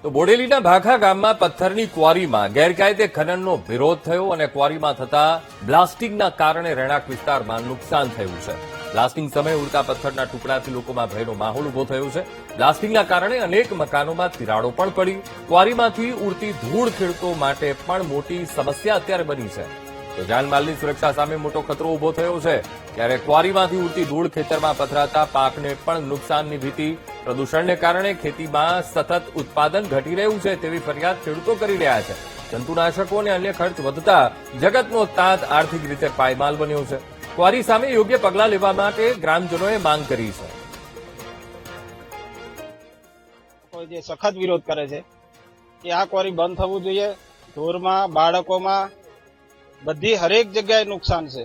તો બોડેલીના ભાખા ગામમાં પથ્થરની ક્વોરીમાં ગેરકાયદે ખનનનો વિરોધ થયો અને ક્વોરીમાં થતા બ્લાસ્ટિંગના કારણે રહેણાંક વિસ્તારમાં નુકસાન થયું છે. બ્લાસ્ટિંગ સમયે ઉડતા પથ્થરના ટુકડાથી લોકોમાં ભયનો માહોલ ઉભો થયો છે. બ્લાસ્ટિંગના કારણે અનેક મકાનોમાં તિરાડો પણ પડી. ક્વોરીમાંથી ઉડતી ધૂળ ખેડૂતો માટે પણ મોટી સમસ્યા અત્યારે બની છે. તો જાનમાલની સુરક્ષા સામે મોટો ખતરો ઉભો થયો છે. ત્યારે ક્વોરીમાંથી ઉડતી ધૂળ ખેતરમાં પથરાતા પાકને પણ નુકસાનની ભીતિ. પ્રદૂષણને કારણે ખેતીમાં સતત ઉત્પાદન ઘટી રહ્યું છે તેવી ફરિયાદ ખેડૂતો કરી રહ્યા છે. જંતુનાશકો અને અન્ય ખર્ચ વધતા જગતનો તાત આર્થિક રીતે પાયમાલ બન્યો છે. ક્વોરી સામે યોગ્ય પગલાં લેવા માટે ગ્રામજનોએ માંગ કરી છે. જે સખત વિરોધ કરે છે કે આ ક્વોરી બંધ થવું જોઈએ. ઢોરમાં, બાળકોમાં બધી હરેક જગ્યાએ નુકસાન છે.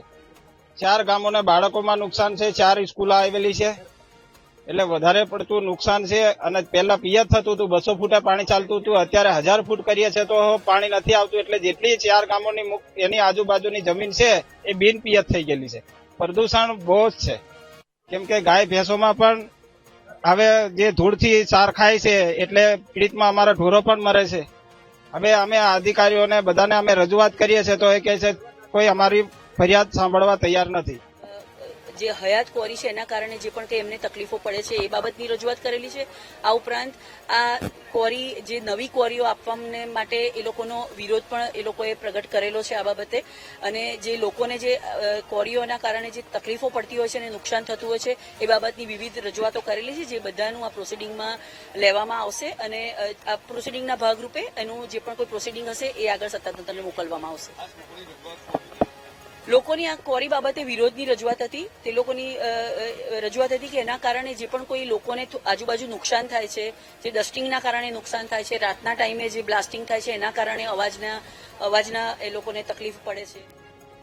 4 ગામોને બાળકોમાં નુકસાન છે, 4 સ્કૂલો આવેલી છે, એટલે વધારે પડતું નુકસાન છે. અને પહેલા પિયત થતું હતું, 200 ફૂટે પાણી ચાલતું હતું, અત્યારે 1000 ફૂટ કરીએ છીએ તો પાણી નથી આવતું. એટલે જેટલી 4 ગામોની એની આજુબાજુની જમીન છે એ બિન પિયત થઈ ગયેલી છે. પ્રદૂષણ બહુ જ છે, કેમ કે ગાય ભેંસોમાં પણ હવે જે ધૂળથી સાર ખાય છે એટલે પીડિતમાં અમારા ઢોરો પણ મરે છે. હવે અમે અધિકારીઓને બધાને અમે રજૂઆત કરીએ છીએ તો એ કહે છે કોઈ અમારી ફરિયાદ સાંભળવા તૈયાર નથી. જે હયાત ક્વોરી છે એના કારણે જે પણ કંઈ એમને તકલીફો પડે છે એ બાબતની રજૂઆત કરેલી છે. આ ઉપરાંત આ ક્વોરી જે નવી ક્વોરીઓ આપવાને માટે એ લોકોનો વિરોધ પણ એ લોકોએ પ્રગટ કરેલો છે આ બાબતે. અને જે લોકોને જે ક્વોરીઓના કારણે જે તકલીફો પડતી હોય છે અને નુકસાન થતું હોય છે એ બાબતની વિવિધ રજૂઆતો કરેલી છે, જે બધાનું આ પ્રોસિડિંગમાં લેવામાં આવશે. અને આ પ્રોસિડિંગના ભાગરૂપે એનું જે પણ કોઈ પ્રોસિડિંગ હશે એ આગળ સત્તાતંત્રને મોકલવામાં આવશે. લોકોની આ ક્વોરી બાબતે વિરોધની રજૂઆત હતી. તે લોકોની રજૂઆત હતી કે એના કારણે જે પણ કોઈ લોકોને આજુબાજુ નુકસાન થાય છે, જે ડસ્ટિંગના કારણે નુકસાન થાય છે, રાતના ટાઈમે જે બ્લાસ્ટિંગ થાય છે એના કારણે અવાજના એ લોકોને તકલીફ પડે છે.